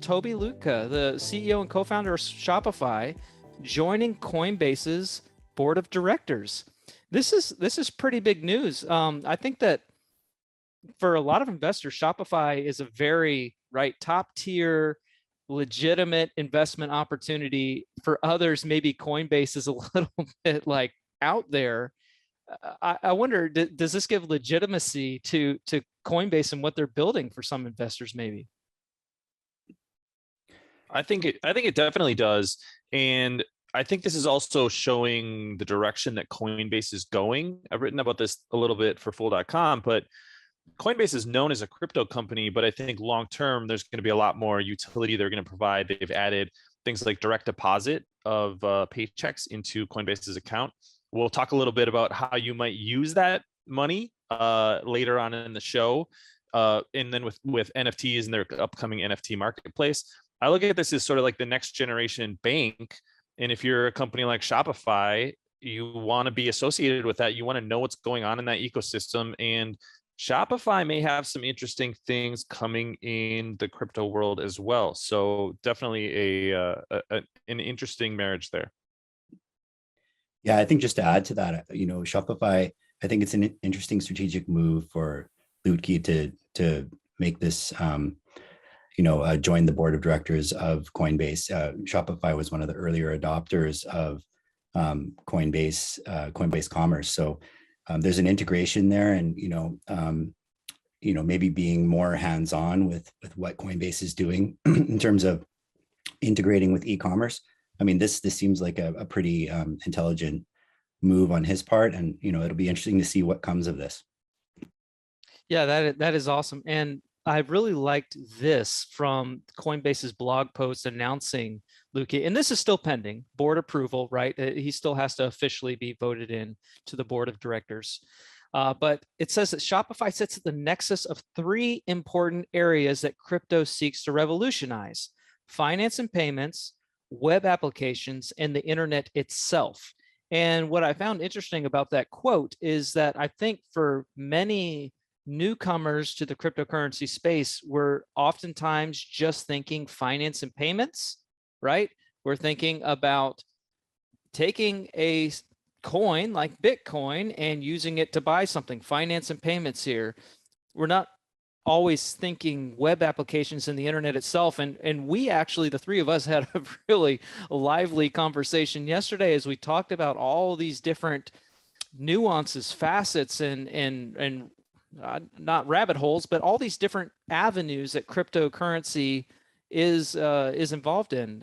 Toby Lütke, the CEO and co-founder of Shopify, joining Coinbase's board of directors. This is pretty big news. I think that for a lot of investors, Shopify is a very top tier, legitimate investment opportunity. For others, maybe Coinbase is a little bit out there. I wonder, does this give legitimacy to Coinbase and what they're building for some investors? Maybe. I think it definitely does, and I think this is also showing the direction that Coinbase is going. I've written about this a little bit for Fool.com, but Coinbase is known as a crypto company, but I think long term there's going to be a lot more utility they're going to provide. They've added things like direct deposit of paychecks into Coinbase's account. We'll talk a little bit about how you might use that money later on in the show, and then with NFTs and their upcoming NFT marketplace. I look at this as sort of like the next generation bank. And if you're a company like Shopify, you want to be associated with that. You want to know what's going on in that ecosystem. And Shopify may have some interesting things coming in the crypto world as well. So definitely an interesting marriage there. Yeah, I think just to add to that, Shopify, I think it's an interesting strategic move for Lütke to make this join the board of directors of Coinbase. Shopify was one of the earlier adopters of Coinbase Commerce. So there's an integration there, and maybe being more hands-on with what Coinbase is doing in terms of integrating with e-commerce. I mean, this seems like a pretty intelligent move on his part, and it'll be interesting to see what comes of this. Yeah, that is awesome. And I really liked this from Coinbase's blog post announcing Lütke, and this is still pending board approval, right? He still has to officially be voted in to the board of directors. But it says that Shopify sits at the nexus of three important areas that crypto seeks to revolutionize: finance and payments, web applications, and the internet itself. And what I found interesting about that quote is that I think for many newcomers to the cryptocurrency space, we're oftentimes just thinking finance and payments, right? We're thinking about taking a coin like Bitcoin and using it to buy something, finance and payments here. We're not always thinking web applications and the internet itself. And we actually, the three of us, had a really lively conversation yesterday as we talked about all these different nuances, facets, and not rabbit holes, but all these different avenues that cryptocurrency is involved in.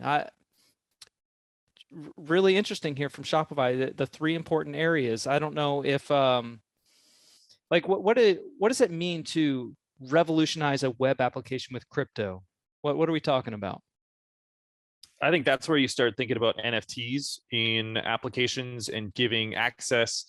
Really interesting here from Shopify, the three important areas. I don't know if what does it mean to revolutionize a web application with crypto? What are we talking about? I think that's where you start thinking about NFTs in applications and giving access.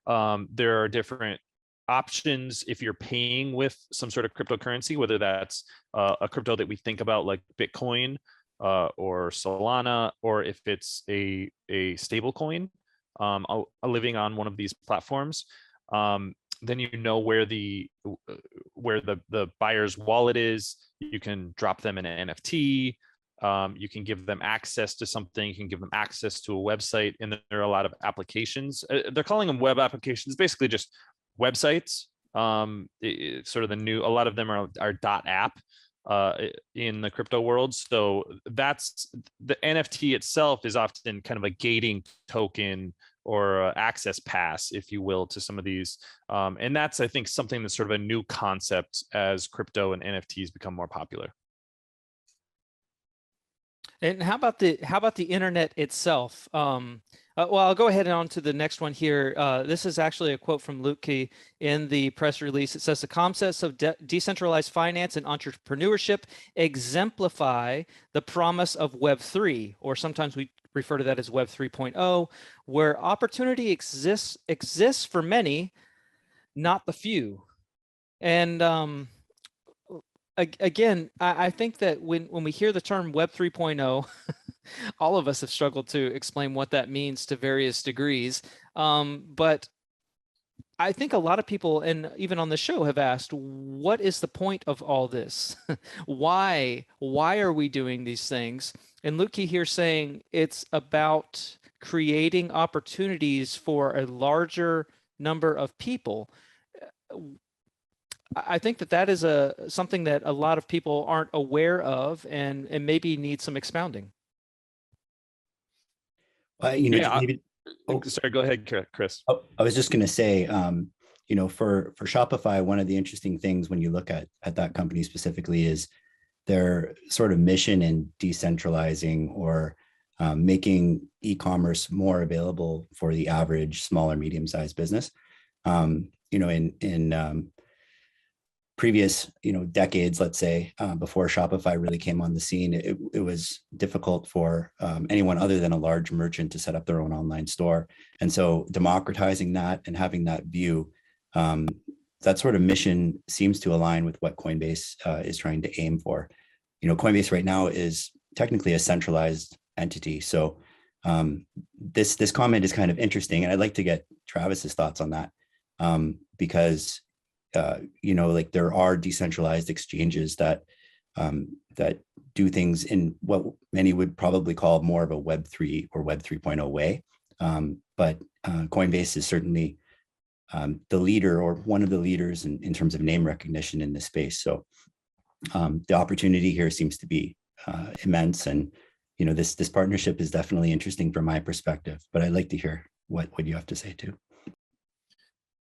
There are different options if you're paying with some sort of cryptocurrency, whether that's a crypto that we think about like Bitcoin or Solana, or if it's a stable coin living on one of these platforms. Then where the buyer's wallet is. You can drop them in an NFT. You can give them access to something. You can give them access to a website, and there are a lot of applications. They're calling them web applications, basically just websites. Sort of the new, a lot of them are .app in the crypto world. So that's the NFT itself is often kind of a gating token or access pass, if you will, to some of these. And that's, I think, something that's sort of a new concept as crypto and NFTs become more popular. And how about the internet itself? Well, I'll go ahead and on to the next one here. This is actually a quote from Lütke in the press release. It says the concepts of decentralized finance and entrepreneurship exemplify the promise of Web3, or sometimes we refer to that as Web 3.0, where opportunity exists for many, not the few. And again, I think that when we hear the term Web 3.0, all of us have struggled to explain what that means to various degrees. But I think a lot of people, and even on the show, have asked, what is the point of all this? Why are we doing these things? And Lütke here saying it's about creating opportunities for a larger number of people. I think that is something that a lot of people aren't aware of, and maybe need some expounding. Yeah, maybe. Oh, sorry, go ahead, Chris. I was just going to say, for Shopify, one of the interesting things when you look at that company specifically is their sort of mission in decentralizing or making e-commerce more available for the average small or medium-sized business. In previous decades, let's say, before Shopify really came on the scene, it was difficult for anyone other than a large merchant to set up their own online store. And so democratizing that and having that view, that sort of mission seems to align with what Coinbase is trying to aim for. Coinbase right now is technically a centralized entity. So this comment is kind of interesting, and I'd like to get Travis's thoughts on that, because like there are decentralized exchanges that do things in what many would probably call more of a Web3 or Web 3.0 way. But Coinbase is certainly the leader, or one of the leaders in terms of name recognition in this space. So the opportunity here seems to be immense. And, this partnership is definitely interesting from my perspective, but I'd like to hear what you have to say too.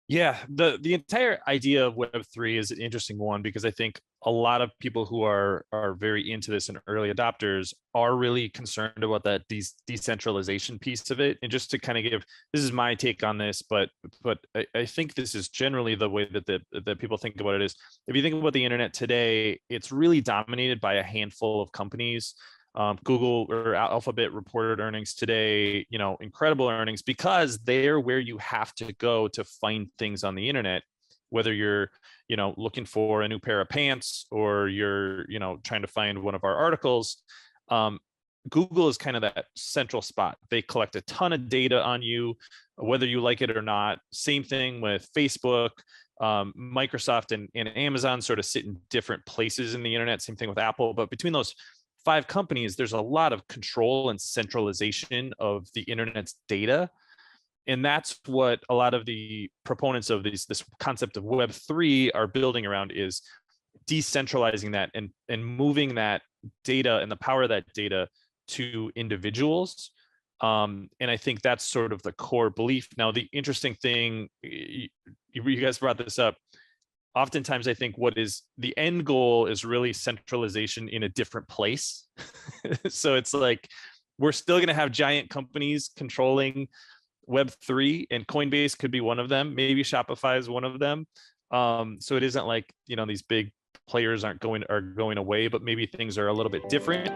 Yeah, the entire idea of Web3 is an interesting one, because I think a lot of people who are very into this and early adopters are really concerned about that decentralization piece of it. And just to kind of give, this is my take on this, but I think this is generally the way that people think about it is, if you think about the internet today, it's really dominated by a handful of companies. Google or Alphabet reported earnings today, incredible earnings, because they're where you have to go to find things on the internet, whether you're, looking for a new pair of pants, or you're, trying to find one of our articles. Google is kind of that central spot. They collect a ton of data on you, whether you like it or not. Same thing with Facebook. Microsoft and Amazon sort of sit in different places in the internet. Same thing with Apple. But between those 5 companies, there's a lot of control and centralization of the internet's data. And that's what a lot of the proponents of this concept of Web3 are building around, is decentralizing that and moving that data and the power of that data to individuals. And I think that's sort of the core belief. Now, the interesting thing, you guys brought this up, oftentimes I think what is the end goal is really centralization in a different place. So it's like, we're still going to have giant companies controlling Web3, and Coinbase could be one of them. Maybe Shopify is one of them. So it isn't like, these big players are going away, but maybe things are a little bit different.